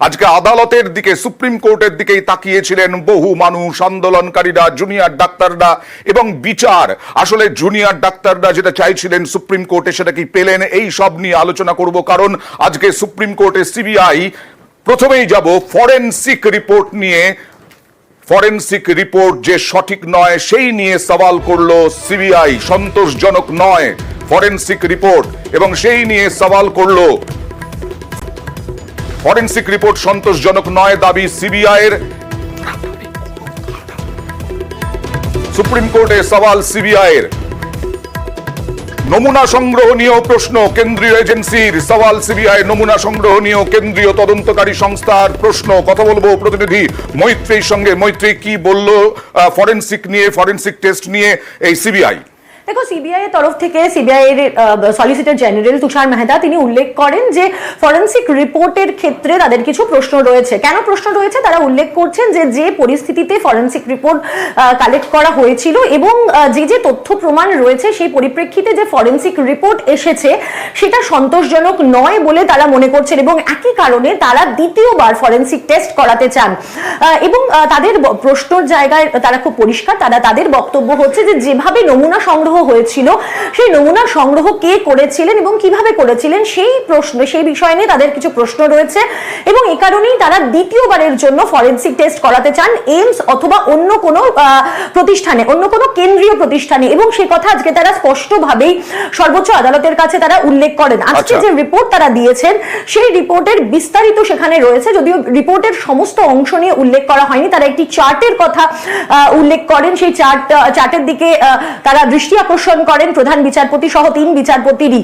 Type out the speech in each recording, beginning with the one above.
আজকে আদালতের দিকে সুপ্রিম কোর্টের দিকেই তাকিয়েছিলেন বহু মানুষ, আন্দোলনকারীরা, জুনিয়র ডাক্তাররা এবং বিচার। আসলে জুনিয়র ডাক্তাররা যেটা চাইছিলেন সুপ্রিম কোর্টে সেটা কি পেলেন, এই সব নিয়ে আলোচনা করব। কারণ আজকে সুপ্রিম কোর্টে সিবিআই, প্রথমেই যাব ফরেনসিক রিপোর্ট নিয়ে। ফরেনসিক রিপোর্ট যে সঠিক নয় সেই নিয়ে সওয়াল করলো সিবিআই, সন্তোষজনক নয় ফরেনসিক রিপোর্ট, এবং সেই নিয়ে সওয়াল করলো। ফরেনসিক রিপোর্ট সন্তোষজনক নয় দাবি সিবিআই এর। সুপ্রিম কোর্টে সওয়াল সিবিআই এর। নমুনা সংগ্রহ নিয়েও প্রশ্ন কেন্দ্রীয় এজেন্সির। সওয়াল সিবিআই নমুনা সংগ্রহ নিয়েও কেন্দ্রীয় তদন্তকারী সংস্থার প্রশ্ন। কথা বলবো প্রতিনিধি মৈত্রীর সঙ্গে। মৈত্রী, কি বললো ফরেনসিক নিয়ে, ফরেনসিক টেস্ট নিয়ে এই সিবিআই? দেখো, সিবিআই এর তরফ থেকে সিবিআই এর সলিসিটর জেনারেল তুষার মেহতা তিনি উল্লেখ করেন যে ফরেনসিক রিপোর্টের ক্ষেত্রে তাদের কিছু প্রশ্ন রয়েছে। কেন প্রশ্ন রয়েছে তারা উল্লেখ করছেন যে যে পরিস্থিতিতে ফরেনসিক রিপোর্ট কালেক্ট করা হয়েছিল এবং যে তথ্য প্রমাণ রয়েছে সেই পরিপ্রেক্ষিতে যে ফরেনসিক রিপোর্ট এসেছে সেটা সন্তোষজনক নয় বলে তারা মনে করছেন, এবং একই কারণে তারা দ্বিতীয়বার ফরেনসিক টেস্ট করাতে চান। এবং তাদের প্রশ্নের জায়গায় তারা খুব পরিষ্কার, তাদের বক্তব্য হচ্ছে যে যেভাবে নমুনা সংগ্রহ হয়েছিল সেই নমুনা সংগ্রহ কে করেছিলেন এবং কিভাবে করেছিলেন সেই বিষয় নিয়ে তাদের কিছু প্রশ্ন রয়েছে, এবং এই কারণেই তারা দ্বিতীয়বারের জন্য ফরেনসিক টেস্ট করাতে চান এইমস অথবা অন্য কোনো প্রতিষ্ঠানে, অন্য কোনো কেন্দ্রীয় প্রতিষ্ঠানে, এবং সে কথা আজকে তারা স্পষ্টভাবেই সর্বোচ্চ আদালতের কাছে তারা উল্লেখ করেন। আজকে যে রিপোর্ট তারা দিয়েছেন সেই রিপোর্টের বিস্তারিত সেখানে রয়েছে, যদিও রিপোর্টের সমস্ত অংশ নিয়ে উল্লেখ করা হয়নি। তারা একটি চার্টের কথা উল্লেখ করেন, সেই চার্টের দিকে তারা দৃষ্টি আকর্ষণ করেন প্রধান বিচারপতি সহ 3 বিচারপতিরই,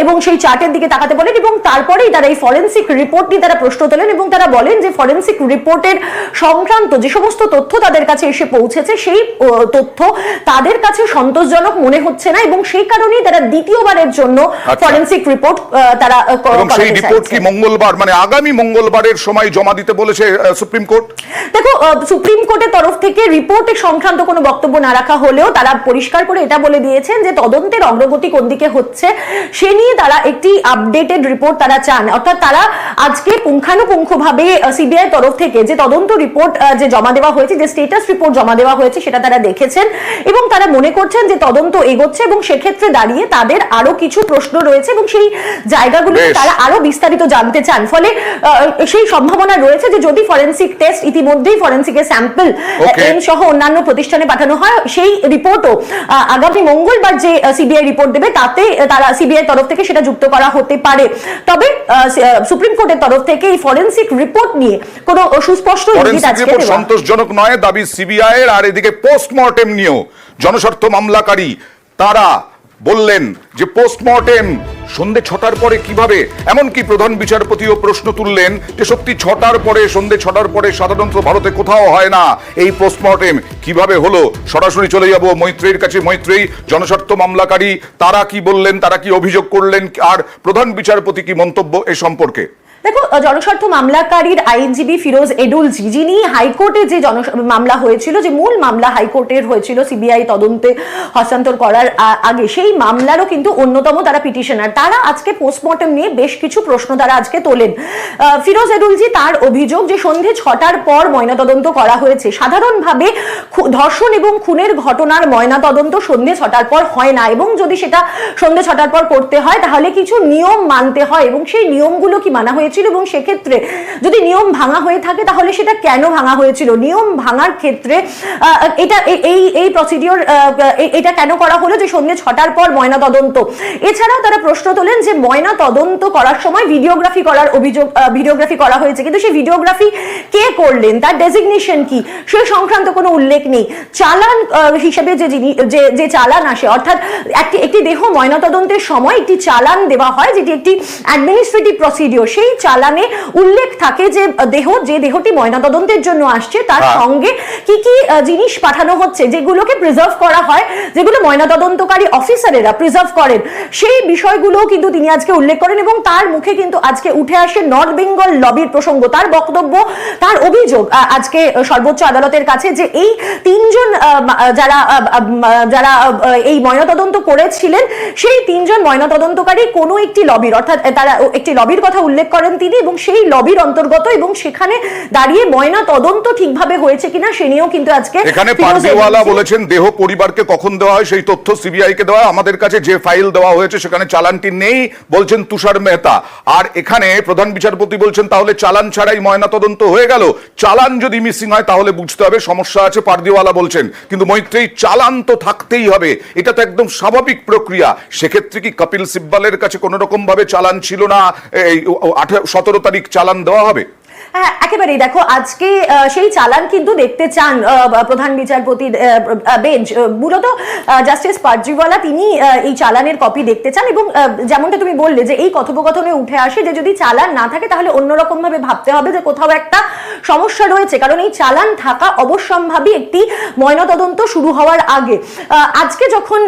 এবং সেই চার্টের দিকে তাকাতে বলেন, এবং তারপরেই তারা এই ফরেনসিক রিপোর্ট নিয়ে তারা প্রশ্ন তোলেন, এবং তারা বলেন যে ফরেনসিক রিপোর্টের সংক্রান্ত যে সমস্ত তথ্য তাদের কাছে এসে পৌঁছেছে সেই তথ্য তাদের কাছে সন্তোষজনক মনে হচ্ছে না, এবং সেই কারণেই তারা দ্বিতীয়বারের জন্য ফরেনসিক রিপোর্ট তারা সেই রিপোর্ট কি মঙ্গলবার, মানে আগামী মঙ্গলবারের সময় জমা দিতে বলেছে সুপ্রিম কোর্ট? দেখো, সুপ্রিম কোর্টের তরফ থেকে রিপোর্টের সংক্রান্ত কোনো বক্তব্য না রাখা হলেও তারা পরিষ্কার করে এটা বলে দিয়েছেন যে তদন্তের অগ্রগতি কোন দিকে হচ্ছে সে নিয়ে তারা একটি আপডেটেড রিপোর্ট তারা চান। অর্থাৎ তারা আজকে পুঙ্খানুপুঙ্খভাবে সিবিআই তরফ থেকে যে তদন্ত রিপোর্ট যে জমা দেওয়া হয়েছে, যে স্ট্যাটাস রিপোর্ট জমা দেওয়া হয়েছে সেটা তারা দেখেছেন, এবং তারা মনে করছেন যে তদন্ত এগোচ্ছে, এবং সেক্ষেত্রে দাঁড়িয়ে তাদের আরো কিছু প্রশ্ন রয়েছে এবং সেই জায়গাগুলো তারা আরো বিস্তারিত জানতে চান। ফলে সেই সম্ভাবনা রয়েছে যে যদি ফরেনসিক টেস্ট ইতিমধ্যেই ফরেনসিকের স্যাম্পল এইমস সহ অন্যান্য প্রতিষ্ঠানে পাঠানো হয়, সেই রিপোর্টও আগামী মঙ্গলবার যে সিবিআই রিপোর্ট দেবে তাতে তারা সিবিআই তরফ থেকে সেটা যুক্ত করা হতে পারে। তবে সুপ্রিম কোর্টের তরফ থেকে এই ফরেনসিক রিপোর্ট নিয়ে কোনো সুস্পষ্ট ইঙ্গিত আজকে দেওয়া সন্তোষজনক নয় দাবি সিবিআই এর। আর এদিকে পোস্টমর্টেম নিয়েও জনস্বার্থ মামলাকারী তারা বললেন যে পোস্টমর্টেম সন্ধ্যে 6টার পরে কিভাবে, এমনকি প্রধান বিচারপতিও প্রশ্ন তুললেন যে সত্যি 6টার পরে, সন্ধ্যে 6টার পরে সাধারণত ভারতে কোথাও হয় না, এই পোস্টমর্টেম কিভাবে হলো? সরাসরি চলে যাব মৈত্রীর কাছে। মৈত্রী, জনস্বার্থ মামলাকারী তারা কি বললেন, তারা কি অভিযোগ করলেন, আর প্রধান বিচারপতি কি মন্তব্য এ সম্পর্কে? দেখো, জনস্বার্থ মামলাকারীর আইনজীবী ফিরোজ এডুলজি, যিনি হাইকোর্টে যে মামলা হয়েছিল, যে মূল মামলা হাইকোর্টের হয়েছিল সিবিআই তদন্তে হস্তান্তর করার আগে, সেই মামলারও কিন্তু অন্যতম তারা পিটিশনার। তারা আজকে পোস্টমর্টম নিয়ে বেশ কিছু প্রশ্ন তারা আজকে তোলেন। ফিরোজ এডুলজি তার অভিযোগ যে সন্ধ্যে 6টার পর ময়নাতদন্ত করা হয়েছে। সাধারণভাবে ধর্ষণ এবং খুনের ঘটনার ময়নাতদন্ত সন্ধ্যে 6টার পর হয় না, এবং যদি সেটা সন্ধ্যে 6টার পর করতে হয় তাহলে কিছু নিয়ম মানতে হয়, এবং সেই নিয়মগুলো কি মানা হয়েছিল, এবং সেক্ষেত্রে যদি নিয়ম ভাঙা হয়ে থাকে তাহলে সেটা কেন ভাঙা হয়েছিল। নিয়ম ভাঙার ক্ষেত্রে এটা এই প্রসিডিওর এটা কেন করা হলো যে সন্ধ্যে 6টার পর ময়না তদন্ত। এছাড়াও তারা প্রশ্ন তোলেন যে ময়না তদন্ত করার সময় ভিডিওগ্রাফি করার অভিযোগ, ভিডিওগ্রাফি করা হয়েছে, কিন্তু সেই ভিডিওগ্রাফি কে করলেন, তার ডেজিগনেশন কি, সে সংক্রান্ত কোনো উল্লেখ নেই। চালান হিসেবে যে চালান আসে, অর্থাৎ একটি দেহ ময়নাতদন্তের সময় একটি চালান দেওয়া হয় যেটি একটি অ্যাডমিনিস্ট্রেটিভ প্রসিডিওর, সেই চালানে উল্লেখ থাকে যে দেহটি ময়নাতদন্তের জন্য আসছে তার সঙ্গে কি কি জিনিস পাঠানো হচ্ছে, যেগুলোকে প্রিজার্ভ করা হয়, যেগুলো ময়নাতদন্তকারী অফিসারেরা প্রিজার্ভ করেন, সেই বিষয়গুলো কিন্তু তিনি আজকে উল্লেখ করেন। এবং তার মুখে কিন্তু আজকে উঠে আসে নর্থ বেঙ্গল লবির প্রসঙ্গ। তার বক্তব্য, তার অভিযোগ আজকে সর্বোচ্চ আদালতের কাছে যে এই 3 জন যারা এই ময়নাতদন্ত করেছিলেন সেই 3 জন ময়নাতদন্তকারী কোনো একটি লবির, অর্থাৎ তারা একটি লবির কথা উল্লেখ করেন করেন তিনি, এবং সেই লবির অন্তর্গত, এবং সেখানে দাঁড়িয়ে ময়না তদন্ত ঠিকভাবে হয়েছে কিনা সে নিয়েও কিন্তু আজকে এখানে পারদিওয়ালা বলেছেন দেহ পরিবারকে কখন দেওয়া হয় সেই তথ্য সিবিআই কে দেওয়া। আমাদের কাছে যে ফাইল দেওয়া হয়েছে সেখানে চালানটি নেই বলছেন তুষার মেহতা। আর এখানে প্রধান বিচারপতি বলছেন তাহলে চালান ছাড়াই ময়না তদন্ত হয়ে গেল। চালান যদি মিসিং হয় তাহলে বুঝতে হবে সমস্যা আছে, পারদিওয়ালা বলছেন। কিন্তু মৈত্রেয়ী, চালান তো থাকতেই হবে, এটা তো একদম স্বাভাবিক প্রক্রিয়া। সেক্ষেত্রে কি কপিল সিব্বলের কাছে কোনো রকম ভাবে চালান ছিল না, এই 17 তারিখ চালান দেওয়া হবে? হ্যাঁ, একেবারেই। দেখো, আজকে সেই চালান কিন্তু দেখতে চান প্রধান বিচারপতির বেঞ্চ। মূলত জাস্টিস পারজিওয়ালা তিনি এই চালানের কপি দেখতে চান, এবং যেমনটা তুমি বললে যে এই কথোপকথনে উঠে আসে যে যদি চালান না থাকে তাহলে অন্যরকম ভাবে ভাবতে হবে যে কোথাও একটা সমস্যা রয়েছে, কারণ এই চালান থাকা অবশ্যম্ভাবী একটি ময়নাতদন্ত শুরু হওয়ার আগে। আজকে যখন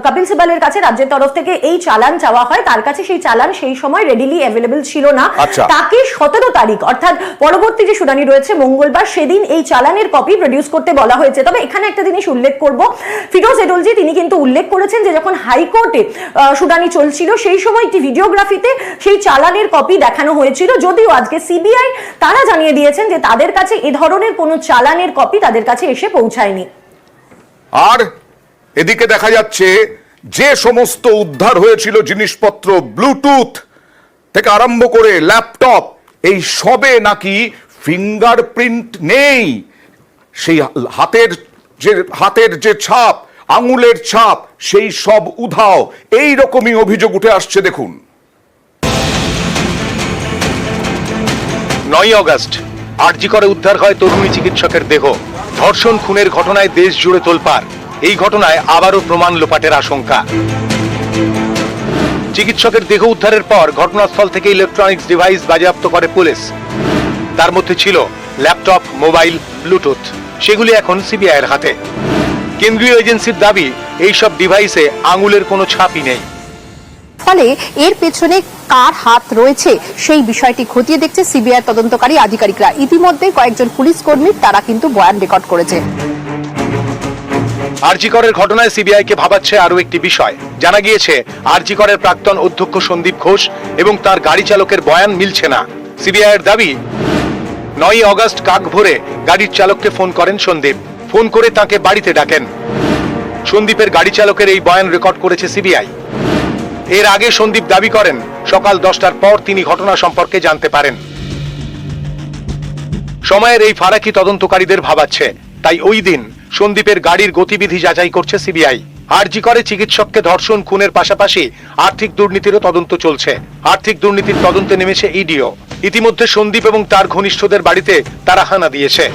কপিল সিব্বলের কাছে রাজ্যের তরফ থেকে এই চালান চাওয়া হয়, তার কাছে সেই চালান সেই সময় রেডিলি অ্যাভেলেবল ছিল না। তাকে 17 তারিখ অর্থাৎ পরবর্তী যে শুনানি রয়েছে মঙ্গলবার, সেদিন এই চালানের কপি প্রডিউস করতে বলা হয়েছে। তবে এখানে একটা জিনিস উল্লেখ করব, ফিরোজ এডলজি তিনি কিন্তু উল্লেখ করেছেন যে যখন হাইকোর্টে শুনানি চলছিল সেই সময় একটি ভিডিওগ্রাফিতে সেই চালানের কপি দেখানো হয়েছিল, যদিও আজকে সিবিআই তারা জানিয়ে দিয়েছেন যে তাদের কাছে এ ধরনের কোনো চালানের কপি তাদের কাছে এসে পৌঁছায়নি। আর এদিকে দেখা যাচ্ছে যে সমস্ত উদ্ধার হয়েছিল জিনিসপত্র, ব্লুটুথ থেকে আরম্ভ করে ল্যাপটপ, এই সবে নাকি ফিঙ্গারপ্রিন্ট নেই। সেই হাতের যে ছাপ, আঙুলের ছাপ, সেই সব উধাও। এই রকমই অভিযোগ উঠে আসছে। দেখুন, 9 আগস্ট আরজি করে উদ্ধার হয় তরুণী চিকিৎসকের দেহ। ধর্ষণ খুনের ঘটনায় দেশ জুড়ে তোলপাড়। এই ঘটনায় আবারও প্রমাণ লোপাটের আশঙ্কা। চিকিৎসকের দেহ উদ্ধারের পর ঘটনাস্থল থেকে ইলেকট্রনিক্স ডিভাইস বাজেয়াপ্ত করে পুলিশ। তার মধ্যে ছিল ল্যাপটপ, মোবাইল, ব্লুটুথ। সেগুলি এখন সিবিআই এর হাতে। কেন্দ্রীয় এজেন্সির দাবি এইসব ডিভাইসে আঙুলের কোনো ছাপই নেই। ফলে এর পেছনে কার হাত রয়েছে সেই বিষয়টি খতিয়ে দেখছে সিবিআই তদন্তকারী আধিকারিকরা। ইতিমধ্যে কয়েকজন পুলিশ কর্মীর তারা কিন্তু বয়ান রেকর্ড করেছে। আরজি করের ঘটনায় সিবিআই কে ভাবাচ্ছে আরো একটি বিষয়। জানা গিয়েছে আরজি করের প্রাক্তন অধ্যক্ষ সন্দীপ ঘোষ এবং তার গাড়ি চালকের বয়ান মিলছে না। সিবিআই এর দাবি 9 আগস্ট কাক ভোরে গাড়ির চালককে ফোন করেন সন্দীপ। ফোন করে তাকে বাড়িতে ডাকেন। সন্দীপের গাড়ি চালকের এই বয়ান রেকর্ড করেছে সিবিআই। এর আগে সন্দীপ দাবি করেন সকাল 10টার পর তিনি ঘটনা সম্পর্কে জানতে পারেন। সময়ের এই ফারাকি তদন্তকারীদের ভাবাচ্ছে। তাই ওই দিন সন্দীপের গাড়ির গতিবিধি যাচাই করছে সিবিআই। আরজি করে চিকিৎসককে ধর্ষণ খুনের পাশাপাশি আর্থিক দুর্নীতিরও তদন্ত চলছে। আর্থিক দুর্নীতির তদন্তে নেমেছে ইডিও। ইতিমধ্যে সন্দীপ এবং তার ঘনিষ্ঠদের বাড়িতে তারা হানা দিয়েছে।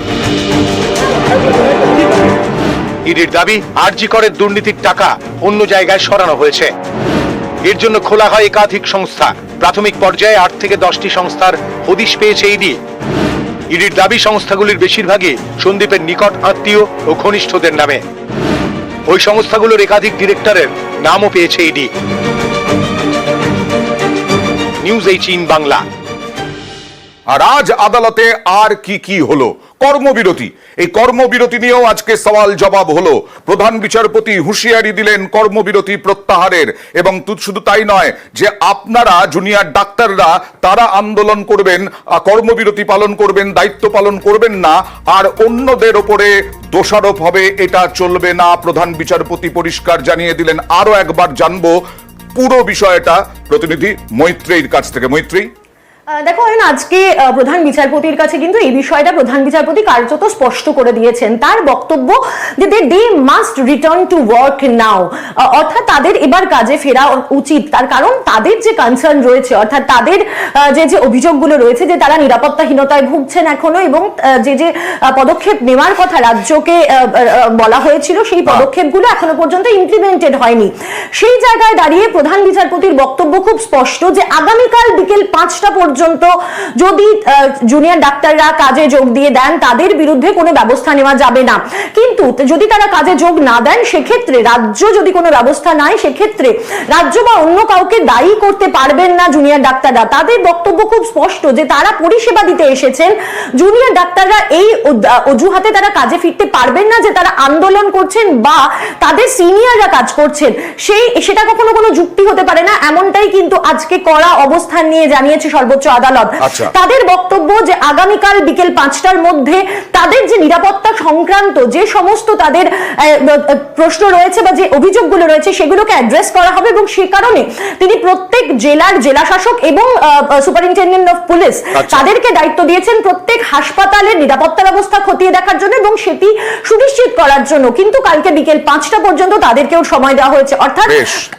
ইডির দাবি আরজি করের দুর্নীতির টাকা অন্য জায়গায় সরানো হয়েছে। এর জন্য খোলা হয় একাধিক সংস্থা। প্রাথমিক পর্যায়ে 8 থেকে 10টি সংস্থার হদিশ পেয়েছে ইডি। ইডির দাবি সংস্থাগুলির বেশিরভাগই সন্দীপের নিকট আত্মীয় ও ঘনিষ্ঠদের নামে। ওই সংস্থাগুলোর একাধিক ডিরেক্টরের নামও পেয়েছে ইডি। নিউজ 18 বাংলা। আর আজ আদালতে আর কি হলো? কর্মবিরতি। এই কর্মবিরতি নিয়েও আজকে সওয়াল জবাব হলো। প্রধান বিচারপতি হুঁশিয়ারি দিলেন কর্মবিরতি প্রত্যাহারের। এবং শুধু তাই নয় যে আপনারা জুনিয়র ডাক্তাররা তারা আন্দোলন করবেন, কর্মবিরতি পালন করবেন, দায়িত্ব পালন করবেন না, আর অন্যদের ওপরে দোষারোপ হবে, এটা চলবে না। প্রধান বিচারপতি পরিষ্কার জানিয়ে দিলেন। আরো একবার জানবো পুরো বিষয়টা প্রতিনিধি মৈত্রেয়ীর কাছ থেকে। মৈত্রেয়ী, দেখো, আজকে প্রধান বিচারপতির কাছে কিন্তু এই বিষয়টা প্রধান বিচারপতি কার্যত স্পষ্ট করে দিয়েছেন। তার বক্তব্য যে they must return to work now, অর্থাৎ তাদের এবার কাজে ফেরা উচিত। তার কারণ তাদের যে কনসার্ন রয়েছে, অর্থাৎ তাদের যে অভিযোগগুলো রয়েছে যে তারা নিরাপত্তাহীনতায় ভুগছেন এখনো, এবং যে পদক্ষেপ নেওয়ার কথা রাজ্যকে বলা হয়েছিল সেই পদক্ষেপগুলো এখনো পর্যন্ত ইমপ্লিমেন্টেড হয়নি। সেই জায়গায় দাঁড়িয়ে প্রধান বিচারপতির বক্তব্য খুব স্পষ্ট যে আগামীকাল বিকেল 5টা পর্যন্ত যদি জুনিয়র ডাক্তাররা কাজে যোগ দিয়ে দেন তাদের বিরুদ্ধে কোনো ব্যবস্থা নেওয়া যাবে না। কিন্তু যদি তারা কাজে যোগ না দেন সেক্ষেত্রে রাজ্য যদি কোনো ব্যবস্থা নেয় সেক্ষেত্রে রাজ্য বা অন্য কাউকে দায়ী করতে পারবেন না জুনিয়র ডাক্তাররা। তাদের বক্তব্য খুব স্পষ্ট যে তারা পরিষেবা দিতে এসেছেন। জুনিয়র ডাক্তাররা এই অজুহাতে তারা কাজে ফিরতে পারবেন না যে তারা আন্দোলন করছেন বা তাদের সিনিয়ররা কাজ করছেন, সেটা কখনো কোনো যুক্তি হতে পারে না। এমনটাই কিন্তু আজকে কড়া অবস্থান নিয়ে জানিয়েছে সর্বোচ্চ আদালত। আচ্ছা। তাদের বক্তব্য যে আগামীকাল বিকেল 5টার মধ্যে তাদের যে নিরাপত্তা সংক্রান্ত যে সমস্ত তাদের প্রশ্ন রয়েছে বা যে অভিযোগগুলো রয়েছে সেগুলোকে অ্যাড্রেস করা হবে, এবং সে কারণে তিনি প্রত্যেক জেলার জেলাশাসক এবং সুপারিনটেন্ডেন্ট অফ পুলিশ তাদেরকে দায়িত্ব দিয়েছেন প্রত্যেক হাসপাতালের নিরাপত্তা ব্যবস্থা খতিয়ে দেখার জন্য এবং সেটি সুনিশ্চিত করার জন্য। কিন্তু কালকে বিকেল 5টা পর্যন্ত তাদেরকেও সময় দেওয়া হয়েছে, অর্থাৎ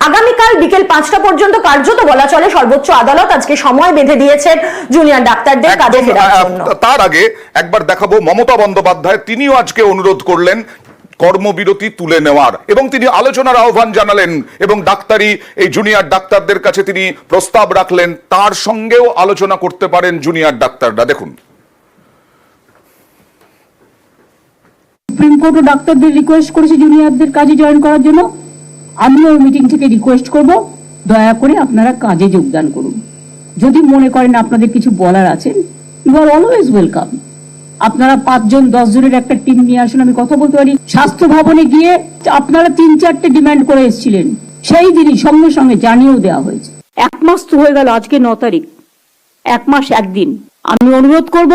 আগামীকাল বিকেল 5টা পর্যন্ত কার্যত বলা চলে সর্বোচ্চ আদালত আজকে সময় বেঁধে দিয়েছেন জুনিয়র ডাক্তারদের কাজে ফেরার জন্য। তার আগে একবার দেখাবো মমতা বন্দ্যোপাধ্যায়, তিনিও আজকে অনুরোধ করলেন কর্মবিরতি তুলে নেওয়ার এবং তিনি আলোচনার আহ্বান জানালেন এবং ডাক্তারি এই জুনিয়র ডাক্তারদের কাছে তিনি প্রস্তাব রাখলেন তার সঙ্গেও আলোচনা করতে পারেন জুনিয়র ডাক্তাররা। দেখুন, সুপ্রিম কোর্টও ডাক্তারদের রিকোয়েস্ট করেছে জুনিয়রদের কাজে জয়েন করার জন্য। আমিও মিটিং থেকে রিকোয়েস্ট করব, দয়া করে আপনারা কাজে যোগদান করুন। যদি মনে করেন আপনাদের কিছু বলার আছে, ইউ আর অলওয়েজ ওয়েলকাম। আপনারা 5 জন 10 জনের একটা টিম নিয়ে আসুন, আমি কথা বলতে পারি। স্বাস্থ্য ভবনে গিয়ে আপনারা 3-4টে ডিমান্ড করে এসেছিলেন, সেই দিনই সঙ্গে সঙ্গে জানিয়েও দেওয়া হয়েছে। 1 মাস তো হয়ে গেল, আজকে 9 তারিখ, 1 মাস 1 দিন। আমি অনুরোধ করব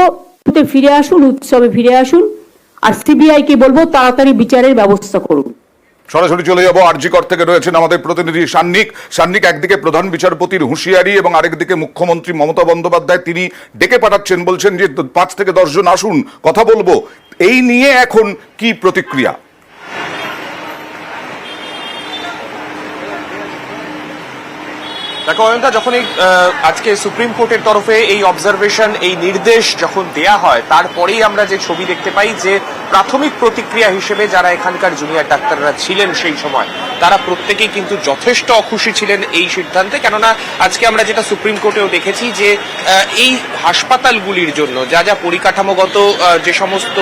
ফিরে আসুন, উৎসবে ফিরে আসুন, আর সিবিআই কে বলবো তাড়াতাড়ি বিচারের ব্যবস্থা করুন। সরাসরি চলে যাবো আরজিকর থেকে রয়েছেন আমাদের প্রতিনিধি সান্নিক। একদিকে প্রধান বিচারপতির হুঁশিয়ারি এবং আরেকদিকে মুখ্যমন্ত্রী মমতা বন্দ্যোপাধ্যায় তিনি ডেকে পাঠাচ্ছেন, বলছেন যে 5 থেকে 10 জন আসুন, কথা বলবো। এই নিয়ে এখন কি প্রতিক্রিয়া? দেখো অয়ঙ্কা, যখন আজকে সুপ্রিম কোর্টের তরফে এই অবজারভেশন, এই নির্দেশ যখন দেয়া হয়, তারপরেই আমরা যে ছবি দেখতে পাই যে প্রাথমিক প্রতিক্রিয়া হিসেবে যারা এখানকার জুনিয়র ডাক্তাররা ছিলেন সেই সময় তারা প্রত্যেকেই কিন্তু যথেষ্ট অখুশি ছিলেন এই সিদ্ধান্তে। কেননা আজকে আমরা যেটা সুপ্রিম কোর্টেও দেখেছি যে এই হাসপাতালগুলির জন্য যা যা পরিকাঠামোগত যে সমস্ত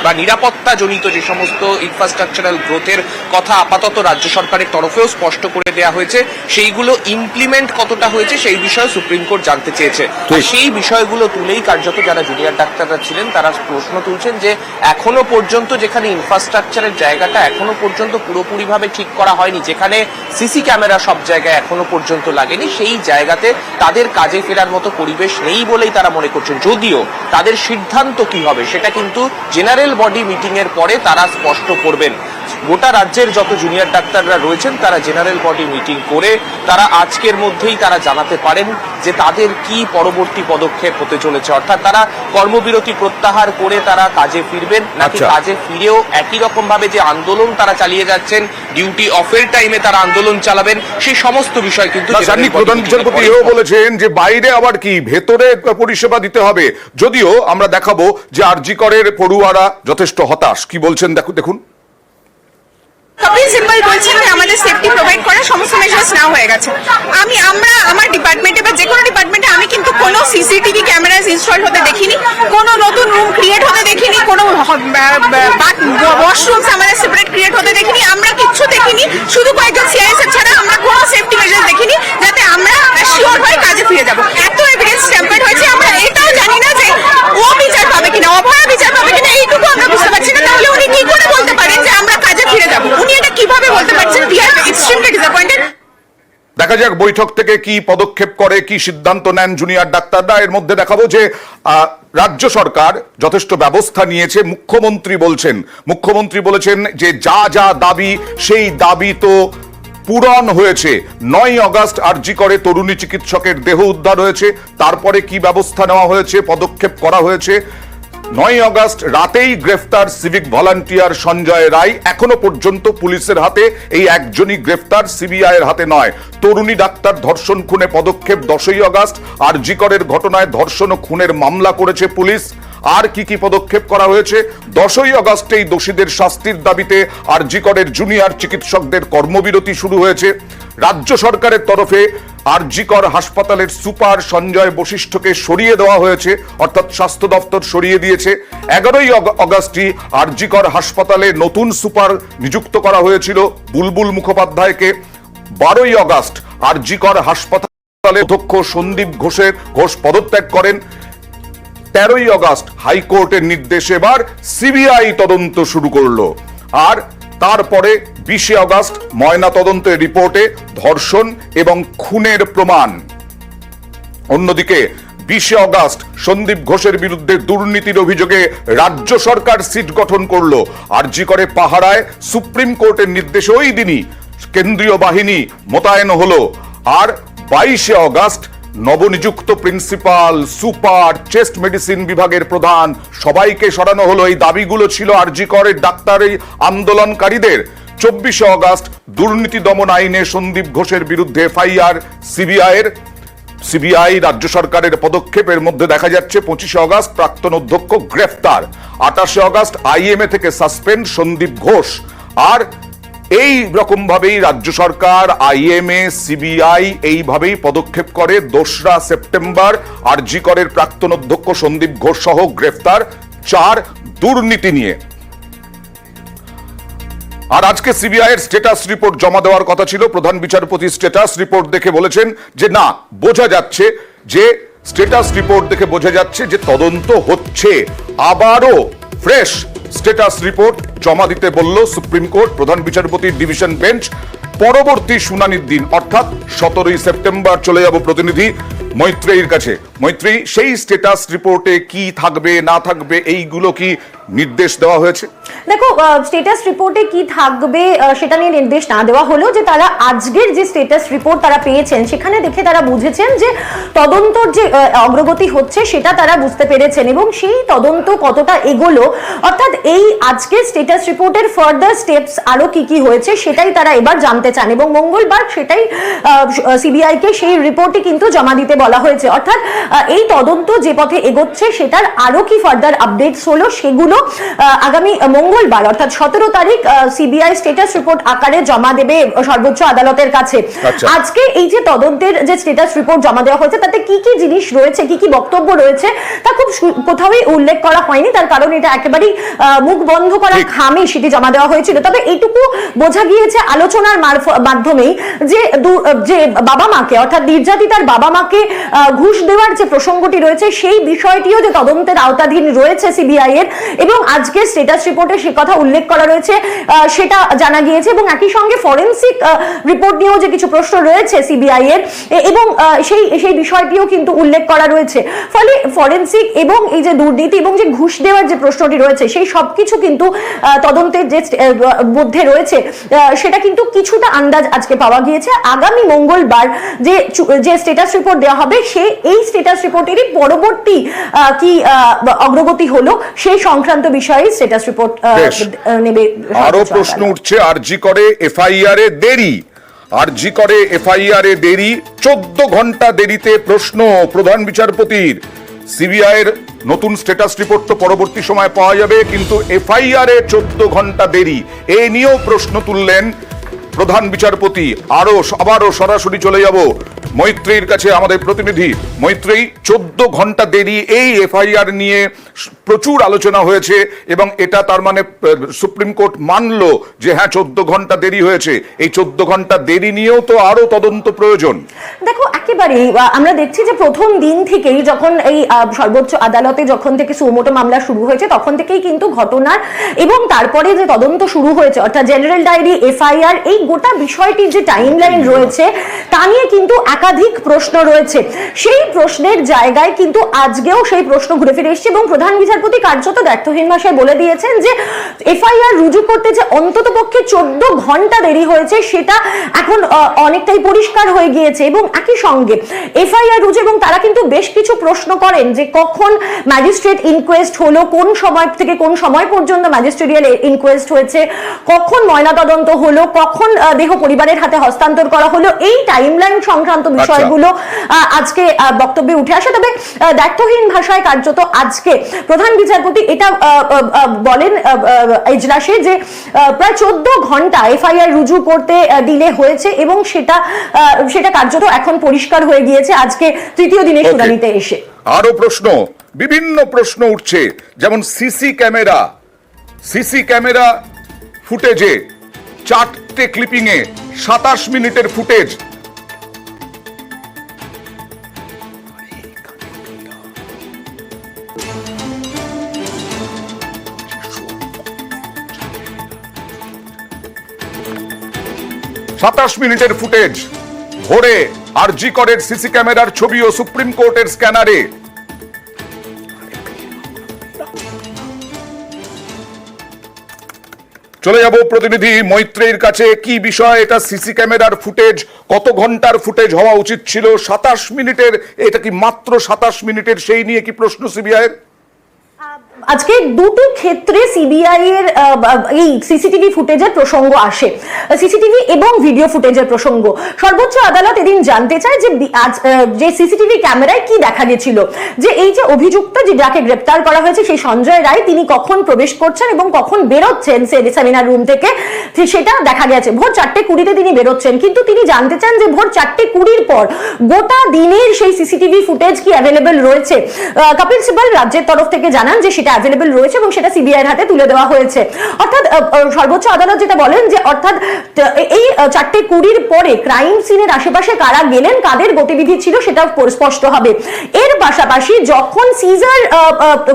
বা নিরাপত্তা জনিত যে সমস্ত ইনফ্রাস্ট্রাকচারাল গ্রোথের কথা আপাতত রাজ্য সরকারের তরফেও স্পষ্ট করে দেওয়া হয়েছে, সেইগুলো ইমপ্লিমেন্ট কতটা হয়েছে সেই বিষয়ে সুপ্রিম কোর্ট জানতে চেয়েছে। সেই বিষয়গুলো তুলেই কার্যত যারা জুনিয়র ডাক্তাররা ছিলেন তারা প্রশ্ন তুলছেন যে এখনো পর্যন্ত যেখানে ইনফ্রাস্ট্রাকচারের জায়গাটা এখনো পর্যন্ত পুরোপুরিভাবে ঠিক করা হয়নি, যেখানে সিসি ক্যামেরা সব জায়গায় এখনো পর্যন্ত লাগেনি, সেই জায়গাতে তাদের কাজে ফেরার মতো পরিবেশ নেই বলেই তারা মনে করছেন। যদিও তাদের সিদ্ধান্ত কি হবে সেটা কিন্তু জেনারেল বডি মিটিং এর পরে তারা স্পষ্ট করবেন। গোটা রাজ্যের যত জুনিয়র ডাক্তাররা রয়েছেন তারা জেনারেল বডি মিটিং করে তারা আজকের মধ্যেই তারা জানাতে পারেন যে তাদের কি পরবর্তী পদক্ষেপ হতে চলেছে, অর্থাৎ তারা কর্মবিরতি প্রত্যাহার করে তারা কাজে ফিরবেন নাকি কাজে ফিরেও একই রকম ভাবে যে আন্দোলন তারা চালিয়ে যাচ্ছেন, ডিউটি অফের টাইমে তারা আন্দোলন চালাবেন, সেই সমস্ত বিষয় কিন্তু প্রধান বিচারপতি এও বলেছেন যে বাইরে আবার কি ভেতরে পরিষেবা দিতে হবে। যদিও আমরা দেখাবো যে আরজিকরের পড়ুয়ারা যথেষ্ট হতাশ, কি বলছেন দেখুন। কপিল সিব্বল বলছেন যে আমাদের সেফটি প্রোভাইড করার সমস্ত মেজার্স নাও হয়ে গেছে। আমরা আমার ডিপার্টমেন্টে বা যে কোনো ডিপার্টমেন্টে আমি কিন্তু কোনো সিসিটিভি ক্যামেরাস ইনস্টল হতে দেখিনি, কোনো নতুন রুম ক্রিয়েট হতে দেখিনি, কোনো ওয়াশরুমস আমাদের সেপারেট ক্রিয়েট হতে দেখিনি, আমরা কিচ্ছু দেখিনি। শুধু কয়েকজন সিআইএসএফ ছাড়া আমরা কোনো সেফটি মেজার্স দেখিনি যাতে আমরা শিওর হয়ে কাজে ফিরে যাব। এত এভিডেন্স ট্যাম্পার্ড হয়েছে, আমরা এটাও জানি না যে ও বিচার পাবে কিনা, অভয়া বিচার পাবে কিনা, এইটুকু আমরা বুঝতে পারছি না। তাহলে উনি কি করে বলতে পারেন যে আমরা কাজে ফিরে যাব? উনি এটা কিভাবে বলতে পারছেন? We are extremely disappointed. দেখা যাক বৈঠক থেকে কি পদক্ষেপ করে, কি সিদ্ধান্ত নেন জুনিয়র ডাক্তাররা। এর মধ্যে দেখাবো যে রাজ্য সরকার যথেষ্ট ব্যবস্থা নিয়েছে। মুখ্যমন্ত্রী বলেছেন যে যা যা দাবি সেই দাবি তো পূরণ হয়েছে। 9 আগস্ট আরজিকরে তরুণী চিকিৎসকের দেহ উদ্ধার হয়েছে, তারপরে কি ব্যবস্থা নেওয়া হয়েছে, পদক্ষেপ করা হয়েছে। 9 আগস্ট রাতেই গ্রেফতার সিভিক ভলান্টিয়ার সঞ্জয় রায়। এখনো পর্যন্ত পুলিশের হাতে এই একজনই গ্রেফতার, সিবিআই এর হাতে নয়। তরুণী ডাক্তার ধর্ষণ খুনে পদক্ষেপ 10ই আগস্ট। আরজিকরের ঘটনায় ধর্ষণ ও খুনের মামলা করেছে পুলিশ। আর কি কি পদক্ষেপ করা হয়েছে? 10ই আগস্টেই দোষীদের শাস্তির দাবিতে আরজিকরের জুনিয়র চিকিৎসকদের কর্মবিরতি শুরু হয়েছে। রাজ্য সরকারের তরফে আরজিকর হাসপাতালের সুপার সঞ্জয় বশিষ্ঠকে সরিয়ে দেওয়া হয়েছে, অর্থাৎ স্বাস্থ্য দপ্তর সরিয়ে দিয়েছে। 11ই আগস্টই আরজিকর হাসপাতালে নতুন সুপার নিযুক্ত করা হয়েছিল বুলবুল মুখোপাধ্যায়কে। 12ই আগস্ট আরজিকর হাসপাতালে অধ্যক্ষ সন্দীপ ঘোষ পদত্যাগ করেন। 13ই আগস্ট হাইকোর্টের নির্দেশে এবার সিবিআই তদন্ত শুরু করলো। আর তারপরে 20 আগস্ট ময়না তদন্তের রিপোর্টে ধর্ষণ এবং খুনের প্রমাণ। অন্যদিকে 20 অগাস্ট সন্দীপ ঘোষের বিরুদ্ধে দুর্নীতির অভিযোগে রাজ্য সরকার সিট গঠন করলো। আরজি করে পাহারায় সুপ্রিম কোর্টের নির্দেশে ওই দিনই কেন্দ্রীয় বাহিনী মোতায়েন হলো। আর 22 অগাস্ট নবনিযুক্ত প্রিন্সিপাল, সুপার, চেস্ট মেডিসিন বিভাগের প্রধান সবাইকে সরানো হলো। এই দাবিগুলো ছিল আরজি করের ডাক্তারি আন্দোলনকারীদের। 24 অগাস্ট দুর্নীতি দমন আইনে সন্দীপ ঘোষের বিরুদ্ধে এফআইআর সিবিআই রাজ্য সরকারের পদক্ষেপের মধ্যে দেখা যাচ্ছে 25 অগাস্ট প্রাক্তন অধ্যক্ষ গ্রেফতার, 28 অগাস্ট আইএমএ থেকে সাসপেন্ড সন্দীপ ঘোষ। আর এই রকম ভাবেই রাজ্য সরকার, আইএমএ, সিবিআই এইভাবেই পদক্ষেপ করে। 2রা সেপ্টেম্বর আরজি করের প্রাক্তন অধ্যক্ষ সন্দীপ ঘোষ সহ গ্রেফতার 4 দুর্নীতি নিয়ে। আর আজকে সিবিআই এর স্ট্যাটাস রিপোর্ট জমা দেওয়ার কথা ছিল। প্রধান বিচারপতি স্ট্যাটাস রিপোর্ট দেখে বলেছেন যে না, বোঝা যাচ্ছে যে স্ট্যাটাস রিপোর্ট দেখে বোঝা যাচ্ছে যে তদন্ত হচ্ছে। আবারও ফ্রেশ স্ট্যাটাস রিপোর্ট জমা দিতে বলল সুপ্রিম কোর্ট। প্রধান বিচারপতির ডিভিশন বেঞ্চ পরবর্তী শুনানির দিন অর্থাৎ 17ই সেপ্টেম্বর চলে যাব প্রতিনিধি মৈত্রেয়ীর কাছে। মৈত্রেয়ী, সেই স্ট্যাটাস রিপোর্টে কি থাকবে না থাকবে এইগুলো কি নির্দেশ দেওয়া হয়েছে? দেখো, স্ট্যাটাস রিপোর্টে কি থাকবে সেটা নিয়ে নির্দেশ না দেওয়া হলো। যে তারা আজকের যে স্ট্যাটাস রিপোর্ট তারা পেয়েছেন সেখানে দেখে তারা বুঝেছেন যে তদন্তর যে অগ্রগতি হচ্ছে সেটা তারা বুঝতে পেরেছেন এবং সেই তদন্ত কতটা এগোলো, অর্থাৎ এই আজকের স্ট্যাটাস রিপোর্টের ফার্দার স্টেপস আরো কি কি হয়েছে সেটাই তারা এবার জানতে চান এবং মঙ্গলবার সেটাই সিবিআই কে সেই রিপোর্টই কিন্তু জমা দিতে বলা হয়েছে। অর্থাৎ এই তদন্ত যে পথে এগোচ্ছে সেটার আরো কি ফার্দার আপডেটস হলো সেগুলো আগামী মঙ্গলবার অর্থাৎ 17 তারিখ সিবিআই স্ট্যাটাস রিপোর্ট আকারে জমা দেবে সর্বোচ্চ আদালতের কাছে। আজকে এই যে তদন্তের যে স্ট্যাটাস রিপোর্ট জমা দেওয়া হয়েছে তাতে কি কি জিনিস রয়েছে, কি কি বক্তব্য রয়েছে তা খুব কোথাওই উল্লেখ করা হয়নি। তার কারণ এটা একেবারেই মুখ বন্ধ করা খামে সেটি জমা দেওয়া হয়েছিল। তবে এইটুকু বোঝা গিয়েছে আলোচনার মাধ্যমেই যে বাবা মাকে অর্থাৎ নির্যাতিতার বাবা মাকে ঘুষ দেওয়ার যে প্রসঙ্গটি রয়েছে সেই বিষয়টিও যে তদন্তের আওতাধীন রয়েছে সিবিআই এর এবং আজকে স্ট্যাটাস রিপোর্টে সে কথা উল্লেখ করা রয়েছে সেটা জানা গিয়েছে। এবং একই সঙ্গে ফরেনসিক রিপোর্ট নিয়েও যে কিছু প্রশ্ন রয়েছে সিবিআই এর এবং সেই বিষয়টিও কিন্তু উল্লেখ করা রয়েছে। ফলে ফরেনসিক এবং এই যে দুর্নীতি এবং যে ঘুষ দেওয়ার যে প্রশ্নটি রয়েছে সেই সবকিছু কিন্তু তদন্তের যে মধ্যে রয়েছে সেটা কিন্তু কিছুটা আন্দাজ আজকে পাওয়া গিয়েছে। আগামী মঙ্গলবার যে স্ট্যাটাস রিপোর্ট দেওয়া হবে এই স্ট্যাটাস রিপোর্টেরই পরবর্তী কি অগ্রগতি হলো সেই সংক্রান্ত বিষয়ে স্ট্যাটাস রিপোর্ট নেবে। আরো প্রশ্ন উঠছে আরজি করে এফআইআর এ দেরি। আরজি করে এফআইআর এ দেরি, 14 ঘন্টা দেরিতে প্রশ্ন প্রধান বিচারপতির। সিবিআই এর নতুন স্ট্যাটাস রিপোর্ট তো পরবর্তী সময় পাওয়া যাবে, কিন্তু এফআইআর এ 14 ঘন্টা দেরি এ নিয়েও প্রশ্ন তুললেন প্রধান বিচারপতি। আবারও সরাসরি চলে যাব মৈত্রেয়ীর কাছে, আমাদের প্রতিনিধি মৈত্রেয়ী। 14 ঘন্টা দেরি, এই এফআইআর নিয়ে প্রচুর আলোচনা হয়েছে এবং এটা তার মানে সুপ্রিম কোর্ট মানলো যে হ্যাঁ 14 ঘন্টা দেরি হয়েছে। এই 14 ঘন্টা দেরি নিয়েও তো আরো তদন্ত প্রয়োজন। দেখো, একেবারে আমরা দেখছি যে প্রথম দিন থেকেই যখন এই সর্বোচ্চ আদালতে যখন থেকে সুমোটো মামলা শুরু হয়েছে তখন থেকেই কিন্তু ঘটনার এবং তারপরে যে তদন্ত শুরু হয়েছে অর্থাৎ জেনারেল ডায়েরি, এফআইআর, এই গোটা বিষয়টির যে টাইমলাইন রয়েছে তা নিয়ে কিন্তু একাধিক প্রশ্ন রয়েছে। সেই প্রশ্নের জায়গায় কিন্তু আজকেও সেই প্রশ্ন ঘুরে ফিরে এসেছে এবং প্রধান বিচারপতি কার্যত দ্ব্যর্থহীন ভাষায় বলে দিয়েছেন যে এফআইআর রুজু করতে যে অন্তত পক্ষে 14 ঘন্টা দেরি হয়েছে সেটা এখন অনেকটাই পরিষ্কার হয়ে গিয়েছে। এবং একই সঙ্গে এফআইআর রুজু এবং তারা কিন্তু বেশ কিছু প্রশ্ন করেন যে কখন ম্যাজিস্ট্রেট ইনকোয়েস্ট হলো, কোন সময় থেকে কোন সময় পর্যন্ত ম্যাজিস্ট্রেরিয়াল ইনকোয়েস্ট হয়েছে, কখন ময়নাতদন্ত হলো, কখন দেহ পরিবারের হাতে হস্তান্তর করা হলো, এই টাইমলাইন সংক্রান্ত বিষয়গুলো আজকে বক্তব্যে উঠে আসে। তবে দ্ব্যর্থহীন ভাষায় কার্যত আজকে প্রধান বিচারপতি এটা বলেন এজলাসে যে প্রায় 14 ঘন্টা এফআইআর রুজু করতে ডিলে হয়েছে এবং সেটা কার্যত এখন পরিষ্কার হয়ে গিয়েছে আজকে তৃতীয় দিনের শুনানিতে এসে। আরো প্রশ্ন, বিভিন্ন প্রশ্ন উঠছে, যেমন সিসি ক্যামেরা ফুটেজে 4টে ক্লিপিং এ 27 মিনিটের ফুটেজ। ভোরে আরজি করের সিসি ক্যামেরার ছবি ও সুপ্রিম কোর্টের স্ক্যানারে চলে যাব প্রতিনিধি মৈত্রের কাছে। কি বিষয় এটা? সিসি ক্যামেরার ফুটেজ, কত ঘন্টার ফুটেজ হওয়া উচিত ছিল? 27 মিনিটের, এটা কি মাত্র 27 মিনিটের? সেই নিয়ে কি প্রশ্ন সিবিআই এর? আজকে দুটি ক্ষেত্রে সিবিআই এর এই সিসিটিভি ফুটেজের প্রসঙ্গ আসে, সিসিটিভি এবং ভিডিও ফুটেজের প্রসঙ্গ। সর্বোচ্চ আদালত এদিন জানতে চায় যে যে সিসিটিভি ক্যামেরায় কি দেখা গেছিল, যে এই যে অভিযুক্ত, যে যাকে গ্রেপ্তার করা হয়েছে সেই সঞ্জয় রায়, তিনি কখন প্রবেশ করছেন এবং কখন বেরোচ্ছেন সেমিনার রুম থেকে, সেটা দেখা গেছে। ভোর 4:20 তিনি বেরোচ্ছেন, কিন্তু তিনি জানতে চান যে ভোর 4:20 পর গোটা দিনের সেই সিসিটিভি ফুটেজ কি অ্যাভেলেবল রয়েছে। কপিল সিবাল রাজ্যের তরফ থেকে জানান যে সেটা অ্যাভেলেবল রয়েছে এবং সেটা সিবিআই এর হাতে তুলে দেওয়া হয়েছে। অর্থাৎ সর্বোচ্চ আদালত যেটা বলেন যে অর্থাৎ এই 4:20 পরে ক্রাইম সিনের আশেপাশে কারা গেলেন, কাদের গতিবিধি ছিল, সেটা স্পষ্ট হবে। এর পাশাপাশি যখন সিজার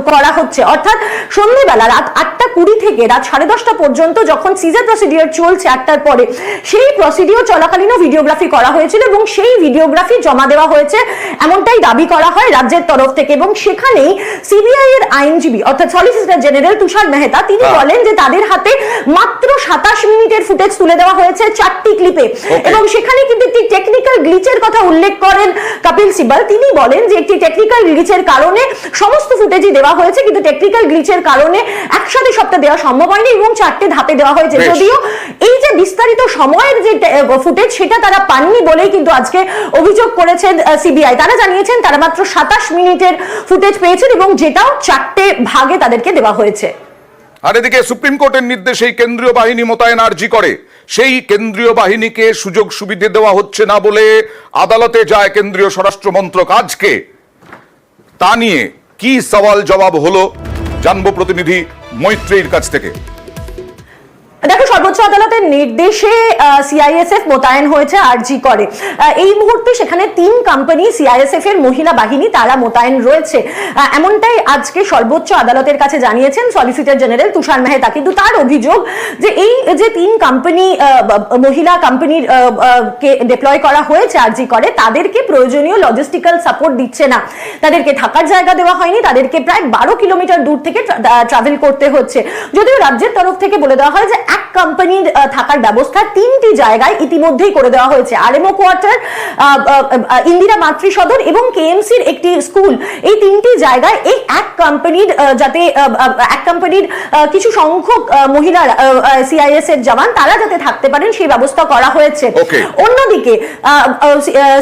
করা হচ্ছে, অর্থাৎ সন্ধ্যেবেলা রাত 8:20 থেকে রাত 10:30 পর্যন্ত যখন সিজার প্রসিডিওর চলছে 8টার পরে, সেই প্রসিডিওর চলাকালীনও ভিডিওগ্রাফি করা হয়েছিল এবং সেই ভিডিওগ্রাফি জমা দেওয়া হয়েছে এমনটাই দাবি করা হয় রাজ্যের তরফ থেকে। এবং সেখানেই সিবিআই এর আইনজীবী অর্থাৎ সলিসিটর জেনারেল তুষার মেহতা তিনি বলেন যে তাদের হাতে মাত্র 27 মিনিটের ফুটেজ তুলে দেওয়া হয়েছে 4টি ক্লিপে। এবং সেখানে কিন্তু একটি টেকনিক্যাল গ্লিচের কথা উল্লেখ করেন কপিল সিবাল। তিনি বলেন যে একটি টেকনিক্যাল গ্লিচের কারণে সমস্ত ফুটেজই দেওয়া হয়েছে, কিন্তু টেকনিক্যাল গ্লিচের কারণে একসাথে সবটা দেওয়া সম্ভব হয়নি এবং 4টে ধাপে দেওয়া হয়েছে। যদিও এই যে বিস্তারিত সময়ের যে ফুটেজ সেটা তারা পাননি বলেই কিন্তু আজকে অভিযোগ করেছেন সিবিআই। তারা জানিয়েছেন তারা মাত্র 27 মিনিটের ফুটেজ পেয়েছেন এবং যেটাও 4টে ভাগে তাদেরকে দেওয়া হয়েছে। আর এদিকে সুপ্রিম কোর্টের নির্দেশেই কেন্দ্রীয় বাহিনী মোতায়েন আরজি করে, সেই কেন্দ্রীয় বাহিনীকে সুযোগ সুবিধা দেওয়া হচ্ছে না বলে আদালতে যায় কেন্দ্রীয় স্বরাষ্ট্র মন্ত্রক আজকে। তা নিয়ে কি সওয়াল জবাব হলো জানবো প্রতিনিধি মৈত্রের কাছ থেকে। দেখো, সর্বোচ্চ আদালতের নির্দেশে সিআইএসএফ মোতায়েন হয়েছে আরজি করে। এই মুহূর্তে সেখানে 3 কোম্পানি সিআইএসএফ এর মহিলা বাহিনী তারা মোতায়েন রয়েছে, এমনটাই আজকে সর্বোচ্চ আদালতের কাছে জানিয়েছেন সলিসিটর জেনারেল তুষার মেহতা। কিন্তু তার অভিযোগ যে এই যে 3 কোম্পানি মহিলা কোম্পানির কে ডিপ্লয় করা হয়েছে আরজি করে, তাদেরকে প্রয়োজনীয় লজিস্টিক্যাল সাপোর্ট দিচ্ছে না, তাদেরকে থাকার জায়গা দেওয়া হয়নি, তাদেরকে প্রায় 12 কিলোমিটার দূর থেকে ট্রাভেল করতে হচ্ছে। যদিও রাজ্যের তরফ থেকে বলে দেওয়া হয় যে এক কোম্পানির থাকার ব্যবস্থা 3টি জায়গায় ইতিমধ্যেই করে দেওয়া হয়েছে, আরএমও কোয়ার্টার, ইন্দিরা মাতৃ সদন এবং কেএমসির একটি স্কুল। এই 3টি জায়গায় এই এক কোম্পানির যাতে এক কোম্পানির কিছু সংখ্যক মহিলা সিআইএস এর জওয়ান তারা যাতে থাকতে পারেন সেই ব্যবস্থা করা হয়েছে। অন্যদিকে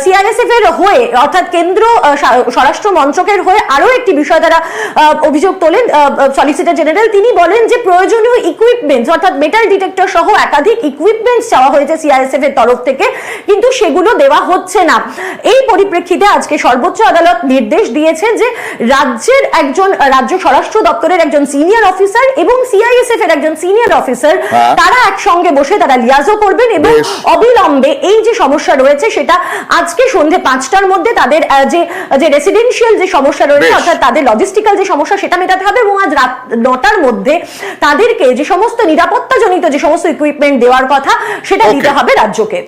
সিআইএসএফ এর হয়ে অর্থাৎ কেন্দ্র স্বরাষ্ট্র মন্ত্রকের হয়ে আরো একটি বিষয় তারা অভিযোগ তোলেন সলিসিটর জেনারেল। তিনি বলেন যে প্রয়োজনীয় ইকুইপমেন্টস অর্থাৎ মেটাল ডিটেক্টর সহ একাধিক ইকুইপমেন্টস চাওয়া হয়েছে সিআইএসএফ এর তরফ থেকে, কিন্তু সেগুলো দেওয়া হচ্ছে না। এই পরিপ্রেক্ষিতে আজকে সর্বোচ্চ আদালত নির্দেশ দিয়েছে যে রাজ্যের একজন রাজ্য স্বরাষ্ট্র দপ্তরের একজন সিনিয়র অফিসার এবং সিআইএসএফ এর একজন সিনিয়র অফিসার তারা একসঙ্গে বসে তারা লিয়াজও করবেন এবং অবিলম্বে এই যে সমস্যা রয়েছে সেটা আজকে সন্ধ্যে 5টার মধ্যে তাদের যে রেসিডেন্সিয়াল যে সমস্যা রয়েছে অর্থাৎ তাদের লজিস্টিক্যাল যে সমস্যা সেটা মেটাতে হবে এবং আজ রাত 9টার মধ্যে তাদেরকে যে সমস্ত নিরাপত্তাজনিত যে সমস্ত ইকুইপমেন্ট দেওয়ার কথা সেটা দিতে হবে রাজ্যকে।